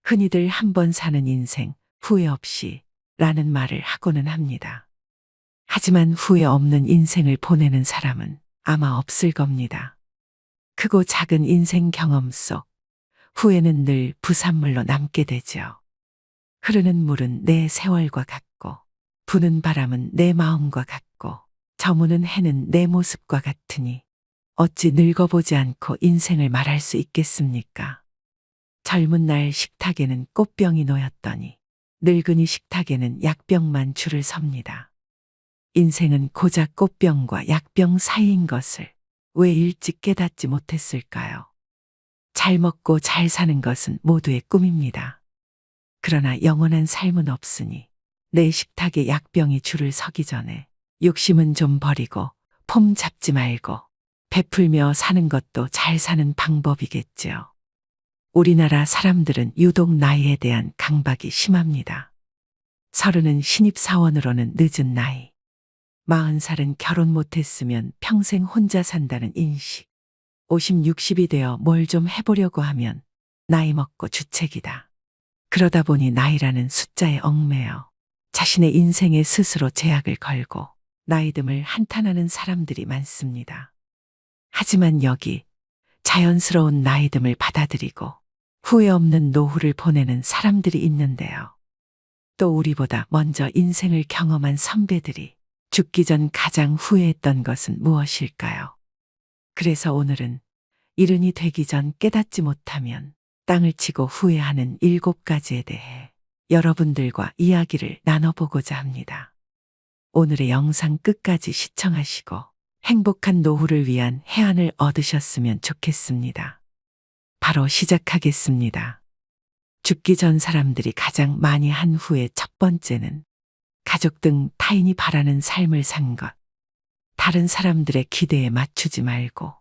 흔히들 한 번 사는 인생, 후회 없이 라는 말을 하고는 합니다. 하지만 후회 없는 인생을 보내는 사람은 아마 없을 겁니다. 크고 작은 인생 경험 속 후회는 늘 부산물로 남게 되죠. 흐르는 물은 내 세월과 같고, 부는 바람은 내 마음과 같고, 저무는 해는 내 모습과 같으니 어찌 늙어보지 않고 인생을 말할 수 있겠습니까? 젊은 날 식탁에는 꽃병이 놓였더니 늙은이 식탁에는 약병만 줄을 섭니다. 인생은 고작 꽃병과 약병 사이인 것을 왜 일찍 깨닫지 못했을까요? 잘 먹고 잘 사는 것은 모두의 꿈입니다. 그러나 영원한 삶은 없으니 내 식탁에 약병이 줄을 서기 전에 욕심은 좀 버리고 폼 잡지 말고 베풀며 사는 것도 잘 사는 방법이겠지요. 우리나라 사람들은 유독 나이에 대한 강박이 심합니다. 30은 신입사원으로는 늦은 나이. 40살은 결혼 못했으면 평생 혼자 산다는 인식. 50, 60이 되어 뭘 좀 해보려고 하면 나이 먹고 주책이다. 그러다 보니 나이라는 숫자에 얽매여 자신의 인생에 스스로 제약을 걸고 나이듦을 한탄하는 사람들이 많습니다. 하지만 여기 자연스러운 나이듦을 받아들이고 후회 없는 노후를 보내는 사람들이 있는데요. 또 우리보다 먼저 인생을 경험한 선배들이 죽기 전 가장 후회했던 것은 무엇일까요? 그래서 오늘은 이른이 되기 전 깨닫지 못하면 땅을 치고 후회하는 7가지에 대해 여러분들과 이야기를 나눠보고자 합니다. 오늘의 영상 끝까지 시청하시고 행복한 노후를 위한 해안을 얻으셨으면 좋겠습니다. 바로 시작하겠습니다. 죽기 전 사람들이 가장 많이 한 후회 첫 번째는 가족 등 타인이 바라는 삶을 산 것. 다른 사람들의 기대에 맞추지 말고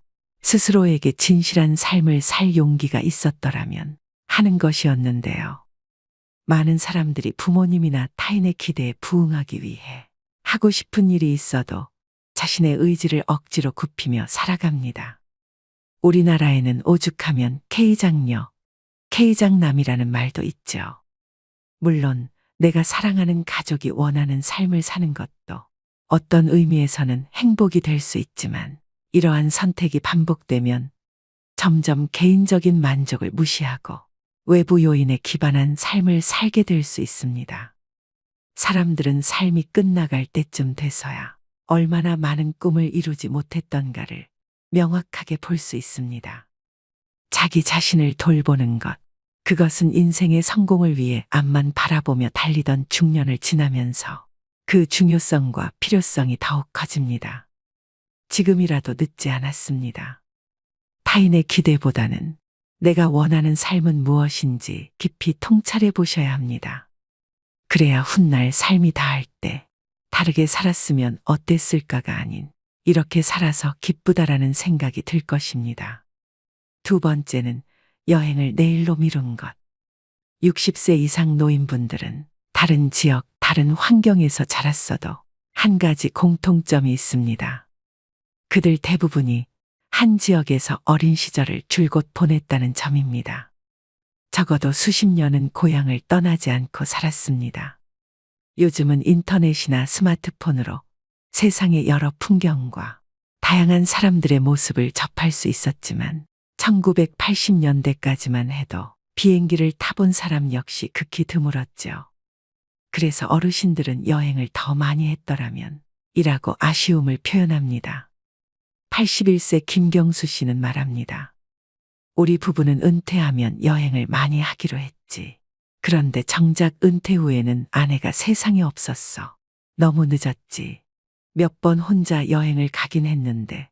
스스로에게 진실한 삶을 살 용기가 있었더라면 하는 것이었는데요. 많은 사람들이 부모님이나 타인의 기대에 부응하기 위해 하고 싶은 일이 있어도 자신의 의지를 억지로 굽히며 살아갑니다. 우리나라에는 오죽하면 K장녀, K장남이라는 말도 있죠. 물론 내가 사랑하는 가족이 원하는 삶을 사는 것도 어떤 의미에서는 행복이 될 수 있지만 이러한 선택이 반복되면 점점 개인적인 만족을 무시하고 외부 요인에 기반한 삶을 살게 될 수 있습니다. 사람들은 삶이 끝나갈 때쯤 돼서야 얼마나 많은 꿈을 이루지 못했던가를 명확하게 볼 수 있습니다. 자기 자신을 돌보는 것, 그것은 인생의 성공을 위해 앞만 바라보며 달리던 중년을 지나면서 그 중요성과 필요성이 더욱 커집니다. 지금이라도 늦지 않았습니다. 타인의 기대보다는 내가 원하는 삶은 무엇인지 깊이 통찰해 보셔야 합니다. 그래야 훗날 삶이 다할 때 다르게 살았으면 어땠을까가 아닌 이렇게 살아서 기쁘다라는 생각이 들 것입니다. 두 번째는 여행을 내일로 미룬 것. 60세 이상 노인분들은 다른 지역, 다른 환경에서 자랐어도 한 가지 공통점이 있습니다. 그들 대부분이 한 지역에서 어린 시절을 줄곧 보냈다는 점입니다. 적어도 수십 년은 고향을 떠나지 않고 살았습니다. 요즘은 인터넷이나 스마트폰으로 세상의 여러 풍경과 다양한 사람들의 모습을 접할 수 있었지만 1980년대까지만 해도 비행기를 타본 사람 역시 극히 드물었죠. 그래서 어르신들은 여행을 더 많이 했더라면 이라고 아쉬움을 표현합니다. 81세 김경수 씨는 말합니다. 우리 부부는 은퇴하면 여행을 많이 하기로 했지. 그런데 정작 은퇴 후에는 아내가 세상에 없었어. 너무 늦었지. 몇 번 혼자 여행을 가긴 했는데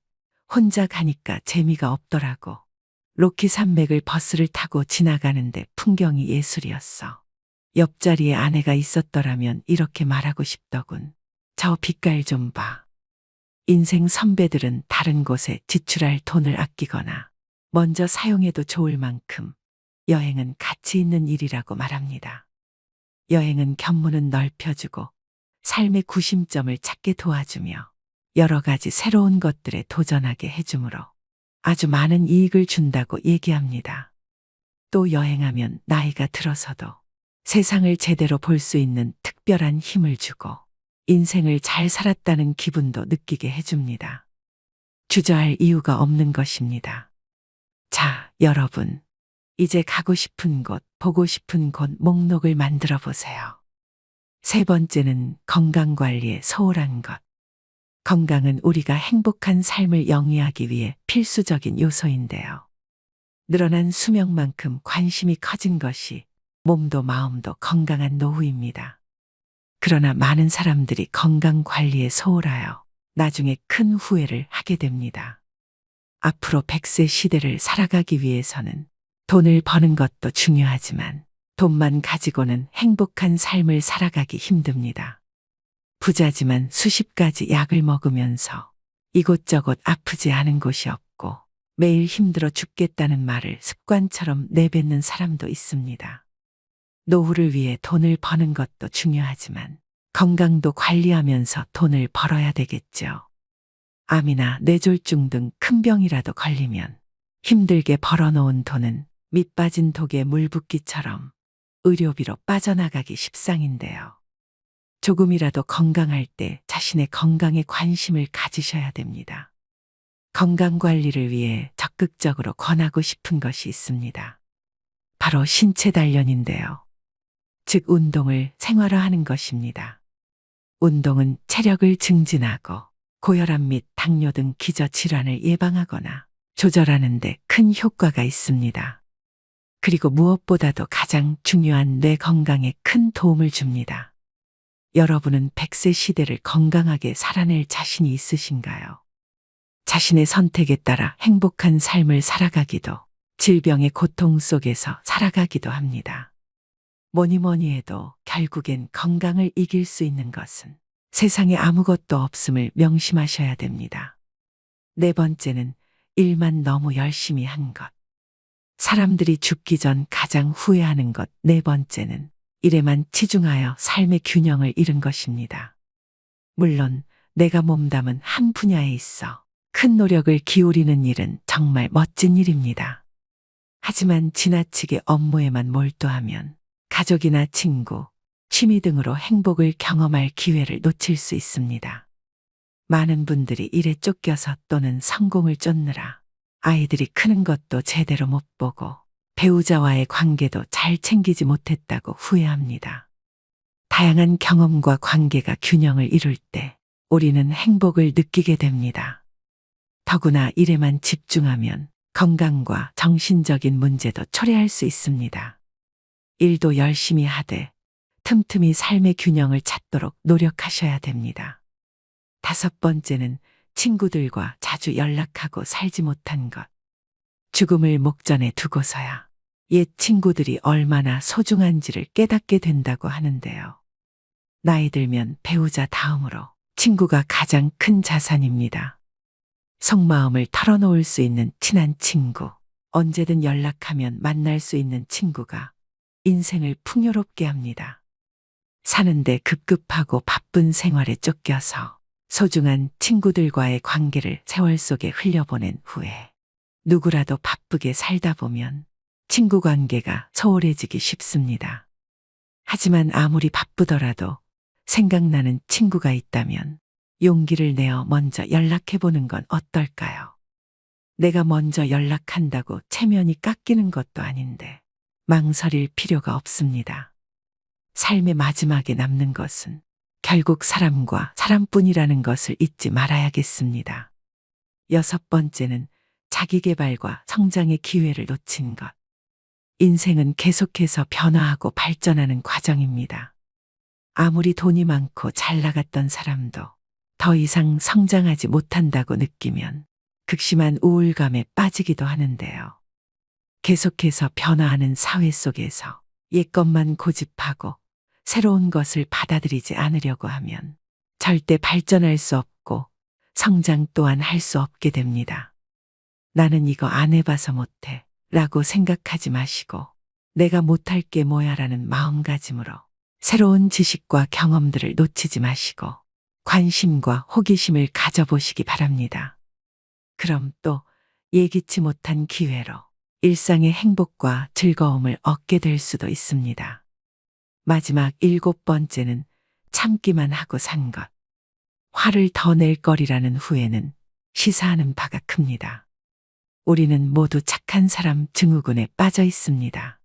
혼자 가니까 재미가 없더라고. 로키 산맥을 버스를 타고 지나가는데 풍경이 예술이었어. 옆자리에 아내가 있었더라면 이렇게 말하고 싶더군. 저 빛깔 좀 봐. 인생 선배들은 다른 곳에 지출할 돈을 아끼거나 먼저 사용해도 좋을 만큼 여행은 가치 있는 일이라고 말합니다. 여행은 견문은 넓혀주고 삶의 구심점을 찾게 도와주며 여러 가지 새로운 것들에 도전하게 해주므로 아주 많은 이익을 준다고 얘기합니다. 또 여행하면 나이가 들어서도 세상을 제대로 볼 수 있는 특별한 힘을 주고 인생을 잘 살았다는 기분도 느끼게 해줍니다. 주저할 이유가 없는 것입니다. 자, 여러분. 이제 가고 싶은 곳, 보고 싶은 곳 목록을 만들어 보세요. 세 번째는 건강관리에 소홀한 것. 건강은 우리가 행복한 삶을 영위하기 위해 필수적인 요소인데요. 늘어난 수명만큼 관심이 커진 것이 몸도 마음도 건강한 노후입니다. 그러나 많은 사람들이 건강 관리에 소홀하여 나중에 큰 후회를 하게 됩니다. 앞으로 100세 시대를 살아가기 위해서는 돈을 버는 것도 중요하지만 돈만 가지고는 행복한 삶을 살아가기 힘듭니다. 부자지만 수십 가지 약을 먹으면서 이곳저곳 아프지 않은 곳이 없고 매일 힘들어 죽겠다는 말을 습관처럼 내뱉는 사람도 있습니다. 노후를 위해 돈을 버는 것도 중요하지만 건강도 관리하면서 돈을 벌어야 되겠죠. 암이나 뇌졸중 등 큰 병이라도 걸리면 힘들게 벌어놓은 돈은 밑 빠진 독에 물 붓기처럼 의료비로 빠져나가기 십상인데요. 조금이라도 건강할 때 자신의 건강에 관심을 가지셔야 됩니다. 건강 관리를 위해 적극적으로 권하고 싶은 것이 있습니다. 바로 신체 단련인데요. 즉 운동을 생활화하는 것입니다. 운동은 체력을 증진하고 고혈압 및 당뇨 등 기저질환을 예방하거나 조절하는 데 큰 효과가 있습니다. 그리고 무엇보다도 가장 중요한 뇌 건강에 큰 도움을 줍니다. 여러분은 100세 시대를 건강하게 살아낼 자신이 있으신가요? 자신의 선택에 따라 행복한 삶을 살아가기도, 질병의 고통 속에서 살아가기도 합니다. 뭐니 뭐니 해도 결국엔 건강을 이길 수 있는 것은 세상에 아무것도 없음을 명심하셔야 됩니다. 네 번째는 일만 너무 열심히 한 것. 사람들이 죽기 전 가장 후회하는 것 네 번째는 일에만 치중하여 삶의 균형을 잃은 것입니다. 물론 내가 몸담은 한 분야에 있어 큰 노력을 기울이는 일은 정말 멋진 일입니다. 하지만 지나치게 업무에만 몰두하면 가족이나 친구, 취미 등으로 행복을 경험할 기회를 놓칠 수 있습니다. 많은 분들이 일에 쫓겨서 또는 성공을 쫓느라 아이들이 크는 것도 제대로 못 보고 배우자와의 관계도 잘 챙기지 못했다고 후회합니다. 다양한 경험과 관계가 균형을 이룰 때 우리는 행복을 느끼게 됩니다. 더구나 일에만 집중하면 건강과 정신적인 문제도 초래할 수 있습니다. 일도 열심히 하되 틈틈이 삶의 균형을 찾도록 노력하셔야 됩니다. 다섯 번째는 친구들과 자주 연락하고 살지 못한 것. 죽음을 목전에 두고서야 옛 친구들이 얼마나 소중한지를 깨닫게 된다고 하는데요. 나이 들면 배우자 다음으로 친구가 가장 큰 자산입니다. 속마음을 털어놓을 수 있는 친한 친구, 언제든 연락하면 만날 수 있는 친구가 인생을 풍요롭게 합니다. 사는데 급급하고 바쁜 생활에 쫓겨서 소중한 친구들과의 관계를 세월 속에 흘려보낸 후에 누구라도 바쁘게 살다 보면 친구 관계가 소홀해지기 쉽습니다. 하지만 아무리 바쁘더라도 생각나는 친구가 있다면 용기를 내어 먼저 연락해보는 건 어떨까요? 내가 먼저 연락한다고 체면이 깎이는 것도 아닌데 망설일 필요가 없습니다. 삶의 마지막에 남는 것은 결국 사람과 사람뿐이라는 것을 잊지 말아야겠습니다. 여섯 번째는 자기계발과 성장의 기회를 놓친 것. 인생은 계속해서 변화하고 발전하는 과정입니다. 아무리 돈이 많고 잘 나갔던 사람도 더 이상 성장하지 못한다고 느끼면 극심한 우울감에 빠지기도 하는데요. 계속해서 변화하는 사회 속에서 옛것만 고집하고 새로운 것을 받아들이지 않으려고 하면 절대 발전할 수 없고 성장 또한 할 수 없게 됩니다. 나는 이거 안 해봐서 못해 라고 생각하지 마시고 내가 못할 게 뭐야 라는 마음가짐으로 새로운 지식과 경험들을 놓치지 마시고 관심과 호기심을 가져보시기 바랍니다. 그럼 또 예기치 못한 기회로 일상의 행복과 즐거움을 얻게 될 수도 있습니다. 마지막 7번째는 참기만 하고 산 것. 화를 더 낼 거리라는 후에는 시사하는 바가 큽니다. 우리는 모두 착한 사람 증후군에 빠져 있습니다.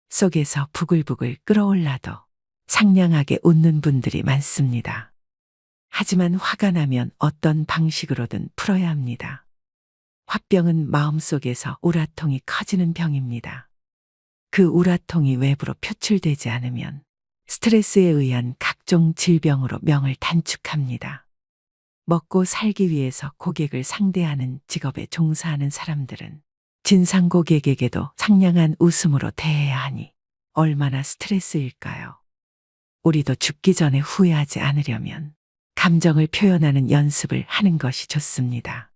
속에서 부글부글 끓어올라도 상냥하게 웃는 분들이 많습니다. 하지만 화가 나면 어떤 방식으로든 풀어야 합니다. 화병은 마음속에서 우라통이 커지는 병입니다. 그 우라통이 외부로 표출되지 않으면 스트레스에 의한 각종 질병으로 명을 단축합니다. 먹고 살기 위해서 고객을 상대하는 직업에 종사하는 사람들은 진상 고객에게도 상냥한 웃음으로 대해야 하니 얼마나 스트레스일까요? 우리도 죽기 전에 후회하지 않으려면 감정을 표현하는 연습을 하는 것이 좋습니다.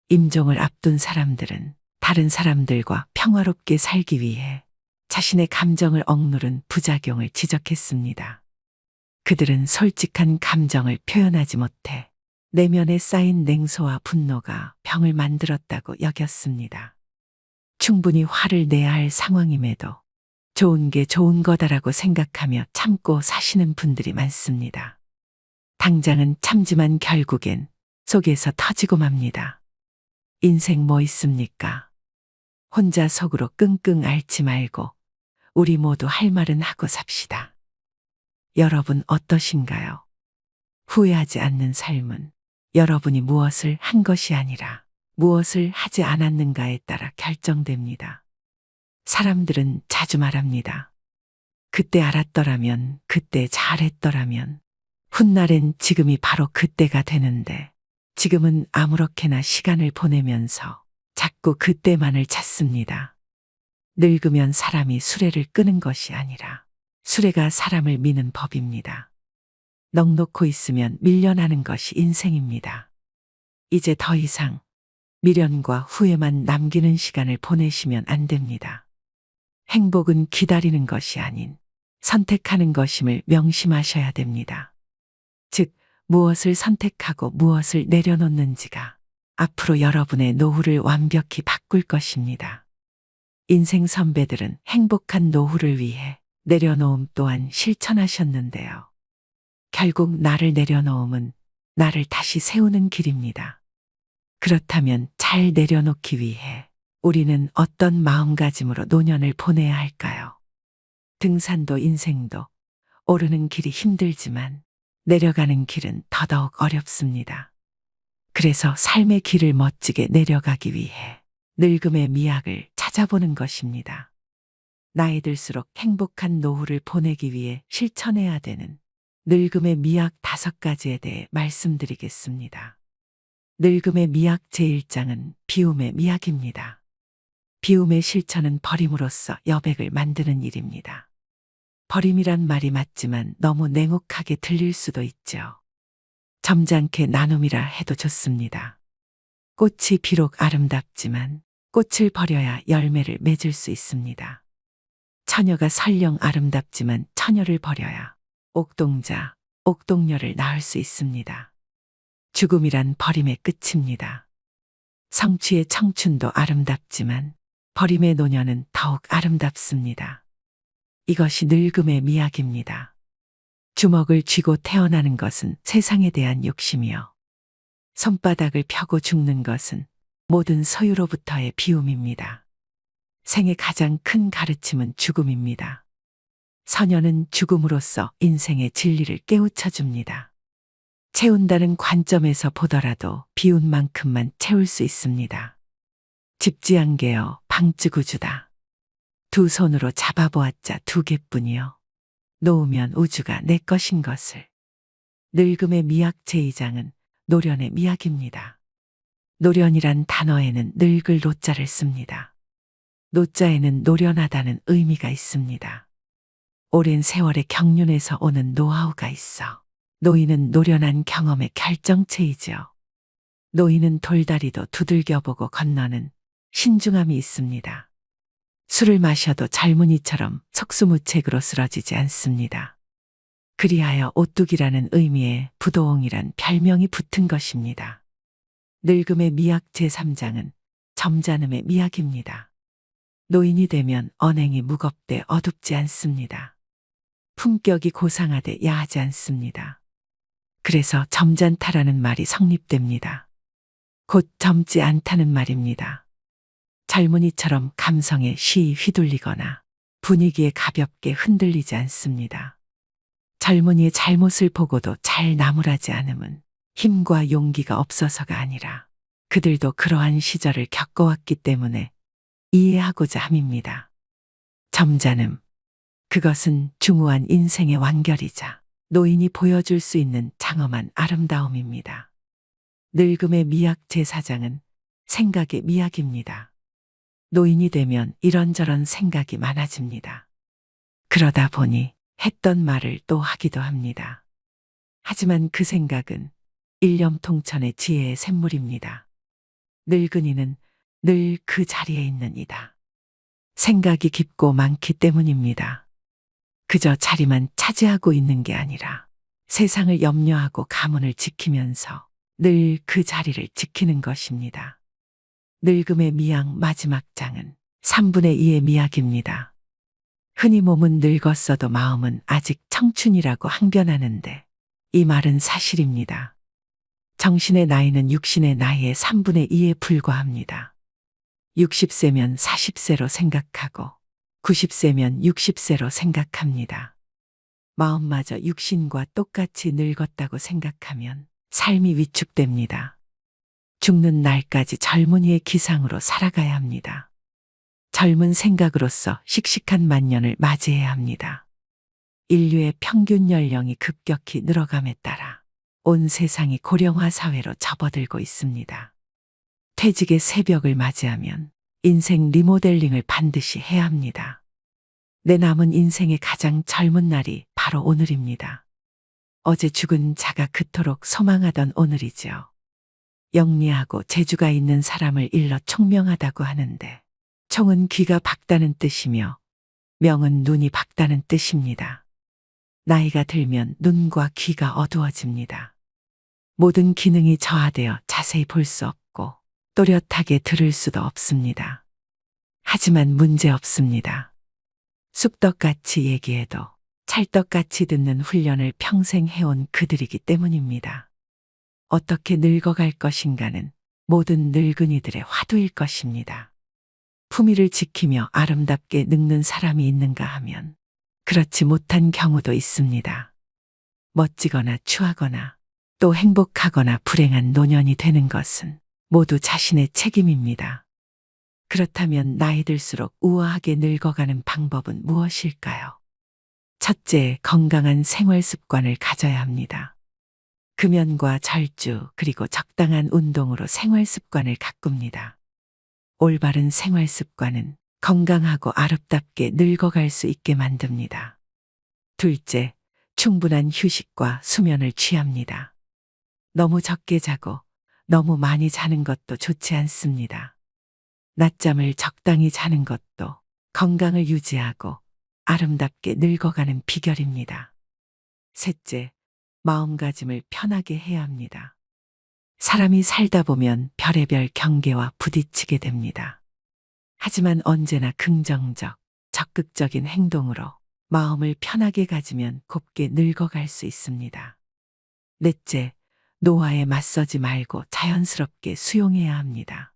임종을 앞둔 사람들은 다른 사람들과 평화롭게 살기 위해 자신의 감정을 억누른 부작용을 지적했습니다. 그들은 솔직한 감정을 표현하지 못해 내면에 쌓인 냉소와 분노가 병을 만들었다고 여겼습니다. 충분히 화를 내야 할 상황임에도 좋은 게 좋은 거다라고 생각하며 참고 사시는 분들이 많습니다. 당장은 참지만 결국엔 속에서 터지고 맙니다. 인생 뭐 있습니까? 혼자 속으로 끙끙 앓지 말고 우리 모두 할 말은 하고 삽시다. 여러분 어떠신가요? 후회하지 않는 삶은 여러분이 무엇을 한 것이 아니라 무엇을 하지 않았는가에 따라 결정됩니다. 사람들은 자주 말합니다. 그때 알았더라면, 그때 잘했더라면, 훗날엔 지금이 바로 그때가 되는데 지금은 아무렇게나 시간을 보내면서 자꾸 그때만을 찾습니다. 늙으면 사람이 수레를 끄는 것이 아니라 수레가 사람을 미는 법입니다. 넋놓고 있으면 밀려나는 것이 인생입니다. 이제 더 이상 미련과 후회만 남기는 시간을 보내시면 안 됩니다. 행복은 기다리는 것이 아닌 선택하는 것임을 명심하셔야 됩니다. 즉, 무엇을 선택하고 무엇을 내려놓는지가 앞으로 여러분의 노후를 완벽히 바꿀 것입니다. 인생 선배들은 행복한 노후를 위해 내려놓음 또한 실천하셨는데요. 결국 나를 내려놓음은 나를 다시 세우는 길입니다. 그렇다면 잘 내려놓기 위해 우리는 어떤 마음가짐으로 노년을 보내야 할까요? 등산도 인생도 오르는 길이 힘들지만 내려가는 길은 더더욱 어렵습니다. 그래서 삶의 길을 멋지게 내려가기 위해 늙음의 미학을 찾아보는 것입니다. 나이 들수록 행복한 노후를 보내기 위해 실천해야 되는 늙음의 미학 5가지에 대해 말씀드리겠습니다. 늙음의 미학 제1장은 비움의 미학입니다. 비움의 실천은 버림으로써 여백을 만드는 일입니다. 버림이란 말이 맞지만 너무 냉혹하게 들릴 수도 있죠. 점잖게 나눔이라 해도 좋습니다. 꽃이 비록 아름답지만 꽃을 버려야 열매를 맺을 수 있습니다. 처녀가 설령 아름답지만 처녀를 버려야 옥동자, 옥동녀를 낳을 수 있습니다. 죽음이란 버림의 끝입니다. 성취의 청춘도 아름답지만 버림의 노년은 더욱 아름답습니다. 이것이 늙음의 미학입니다. 주먹을 쥐고 태어나는 것은 세상에 대한 욕심이요. 손바닥을 펴고 죽는 것은 모든 소유로부터의 비움입니다. 생의 가장 큰 가르침은 죽음입니다. 선녀는 죽음으로써 인생의 진리를 깨우쳐 줍니다. 채운다는 관점에서 보더라도 비운 만큼만 채울 수 있습니다. 집지한개여 방쯔구주다. 두 손으로 잡아보았자 2개뿐이요. 놓으면 우주가 내 것인 것을. 늙음의 미학 제2장은 노련의 미학입니다. 노련이란 단어에는 늙을 노자를 씁니다. 노자에는 노련하다는 의미가 있습니다. 오랜 세월의 경륜에서 오는 노하우가 있어 노인은 노련한 경험의 결정체이지요. 노인은 돌다리도 두들겨보고 건너는 신중함이 있습니다. 술을 마셔도 젊은이처럼 속수무책으로 쓰러지지 않습니다. 그리하여 오뚝이라는 의미의 부도옹이란 별명이 붙은 것입니다. 늙음의 미학 제3장은 점잖음의 미학입니다. 노인이 되면 언행이 무겁되 어둡지 않습니다. 품격이 고상하되 야하지 않습니다. 그래서 점잖다라는 말이 성립됩니다. 곧 젊지 않다는 말입니다. 젊은이처럼 감성에 쉬이 휘둘리거나 분위기에 가볍게 흔들리지 않습니다. 젊은이의 잘못을 보고도 잘 나무라지 않음은 힘과 용기가 없어서가 아니라 그들도 그러한 시절을 겪어왔기 때문에 이해하고자 함입니다. 점잖음, 그것은 중후한 인생의 완결이자 노인이 보여줄 수 있는 장엄한 아름다움입니다. 늙음의 미학 제사장은 생각의 미학입니다. 노인이 되면 이런저런 생각이 많아집니다. 그러다 보니 했던 말을 또 하기도 합니다. 하지만 그 생각은 일념통천의 지혜의 샘물입니다. 늙은이는 늘 그 자리에 있는 이다. 생각이 깊고 많기 때문입니다. 그저 자리만 차지하고 있는 게 아니라 세상을 염려하고 가문을 지키면서 늘 그 자리를 지키는 것입니다. 늙음의 미학 마지막 장은 3분의 2의 미학입니다. 흔히 몸은 늙었어도 마음은 아직 청춘이라고 항변하는데 이 말은 사실입니다. 정신의 나이는 육신의 나이의 3분의 2에 불과합니다. 60세면 40세로 생각하고 90세면 60세로 생각합니다. 마음마저 육신과 똑같이 늙었다고 생각하면 삶이 위축됩니다. 죽는 날까지 젊은이의 기상으로 살아가야 합니다. 젊은 생각으로서 씩씩한 만년을 맞이해야 합니다. 인류의 평균 연령이 급격히 늘어감에 따라 온 세상이 고령화 사회로 접어들고 있습니다. 퇴직의 새벽을 맞이하면 인생 리모델링을 반드시 해야 합니다. 내 남은 인생의 가장 젊은 날이 바로 오늘입니다. 어제 죽은 자가 그토록 소망하던 오늘이죠. 영리하고 재주가 있는 사람을 일러 총명하다고 하는데 총은 귀가 밝다는 뜻이며 명은 눈이 밝다는 뜻입니다. 나이가 들면 눈과 귀가 어두워집니다. 모든 기능이 저하되어 자세히 볼 수 없고 또렷하게 들을 수도 없습니다. 하지만 문제 없습니다. 쑥떡같이 얘기해도 찰떡같이 듣는 훈련을 평생 해온 그들이기 때문입니다. 어떻게 늙어갈 것인가는 모든 늙은이들의 화두일 것입니다. 품위를 지키며 아름답게 늙는 사람이 있는가 하면 그렇지 못한 경우도 있습니다. 멋지거나 추하거나 또 행복하거나 불행한 노년이 되는 것은 모두 자신의 책임입니다. 그렇다면 나이 들수록 우아하게 늙어가는 방법은 무엇일까요? 첫째, 건강한 생활 습관을 가져야 합니다. 금연과 절주 그리고 적당한 운동으로 생활 습관을 가꿉니다. 올바른 생활 습관은 건강하고 아름답게 늙어갈 수 있게 만듭니다. 둘째, 충분한 휴식과 수면을 취합니다. 너무 적게 자고 너무 많이 자는 것도 좋지 않습니다. 낮잠을 적당히 자는 것도 건강을 유지하고 아름답게 늙어가는 비결입니다. 셋째, 마음가짐을 편하게 해야 합니다. 사람이 살다 보면 별의별 경계와 부딪히게 됩니다. 하지만 언제나 긍정적, 적극적인 행동으로 마음을 편하게 가지면 곱게 늙어갈 수 있습니다. 넷째, 노화에 맞서지 말고 자연스럽게 수용해야 합니다.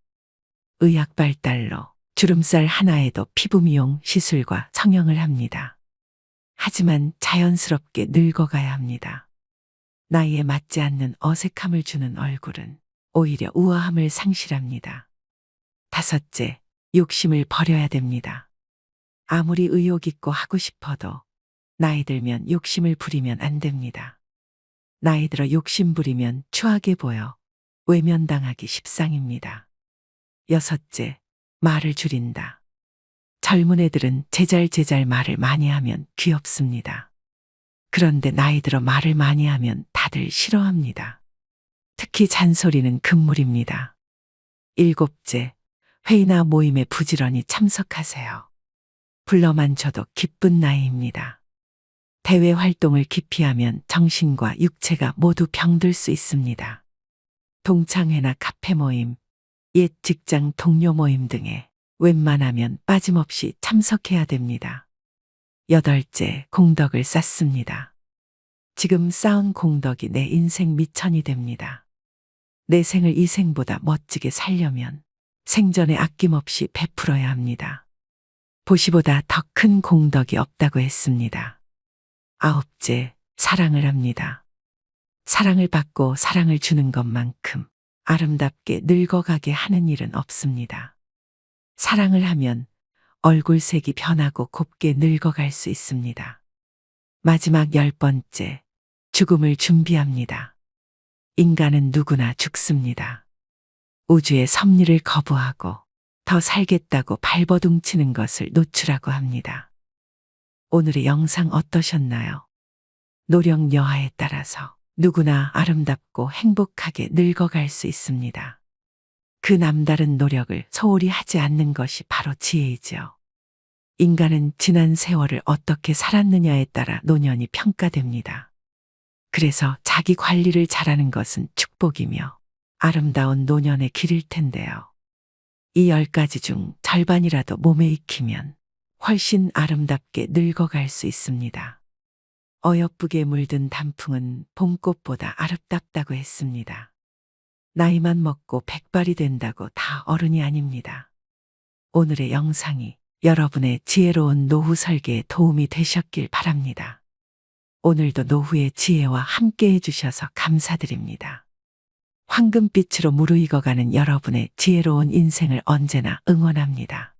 의학 발달로 주름살 하나에도 피부 미용 시술과 성형을 합니다. 하지만 자연스럽게 늙어가야 합니다. 나이에 맞지 않는 어색함을 주는 얼굴은 오히려 우아함을 상실합니다. 다섯째, 욕심을 버려야 됩니다. 아무리 의욕 있고 하고 싶어도 나이 들면 욕심을 부리면 안 됩니다. 나이 들어 욕심 부리면 추하게 보여 외면당하기 십상입니다. 여섯째, 말을 줄인다. 젊은 애들은 제잘제잘 말을 많이 하면 귀엽습니다. 그런데 나이 들어 말을 많이 하면 다들 싫어합니다. 특히 잔소리는 금물입니다. 일곱째, 회의나 모임에 부지런히 참석하세요. 불러만 줘도 기쁜 나이입니다. 대외 활동을 기피하면 정신과 육체가 모두 병들 수 있습니다. 동창회나 카페 모임, 옛 직장 동료 모임 등에 웬만하면 빠짐없이 참석해야 됩니다. 8째, 공덕을 쌓습니다. 지금 쌓은 공덕이 내 인생 미천이 됩니다. 내 생을 이 생보다 멋지게 살려면 생전에 아낌없이 베풀어야 합니다. 보시보다 더 큰 공덕이 없다고 했습니다. 9째, 사랑을 합니다. 사랑을 받고 사랑을 주는 것만큼 아름답게 늙어가게 하는 일은 없습니다. 사랑을 하면 얼굴색이 변하고 곱게 늙어갈 수 있습니다. 마지막 10번째, 죽음을 준비합니다. 인간은 누구나 죽습니다. 우주의 섭리를 거부하고 더 살겠다고 발버둥치는 것을 노출하고 합니다. 오늘의 영상 어떠셨나요? 노력 여하에 따라서 누구나 아름답고 행복하게 늙어갈 수 있습니다. 그 남다른 노력을 소홀히 하지 않는 것이 바로 지혜이죠. 인간은 지난 세월을 어떻게 살았느냐에 따라 노년이 평가됩니다. 그래서 자기 관리를 잘하는 것은 축복이며 아름다운 노년의 길일 텐데요. 이 10가지 중 절반이라도 몸에 익히면 훨씬 아름답게 늙어갈 수 있습니다. 어여쁘게 물든 단풍은 봄꽃보다 아름답다고 했습니다. 나이만 먹고 백발이 된다고 다 어른이 아닙니다. 오늘의 영상이 여러분의 지혜로운 노후 설계에 도움이 되셨길 바랍니다. 오늘도 노후의 지혜와 함께 해주셔서 감사드립니다. 황금빛으로 무르익어가는 여러분의 지혜로운 인생을 언제나 응원합니다.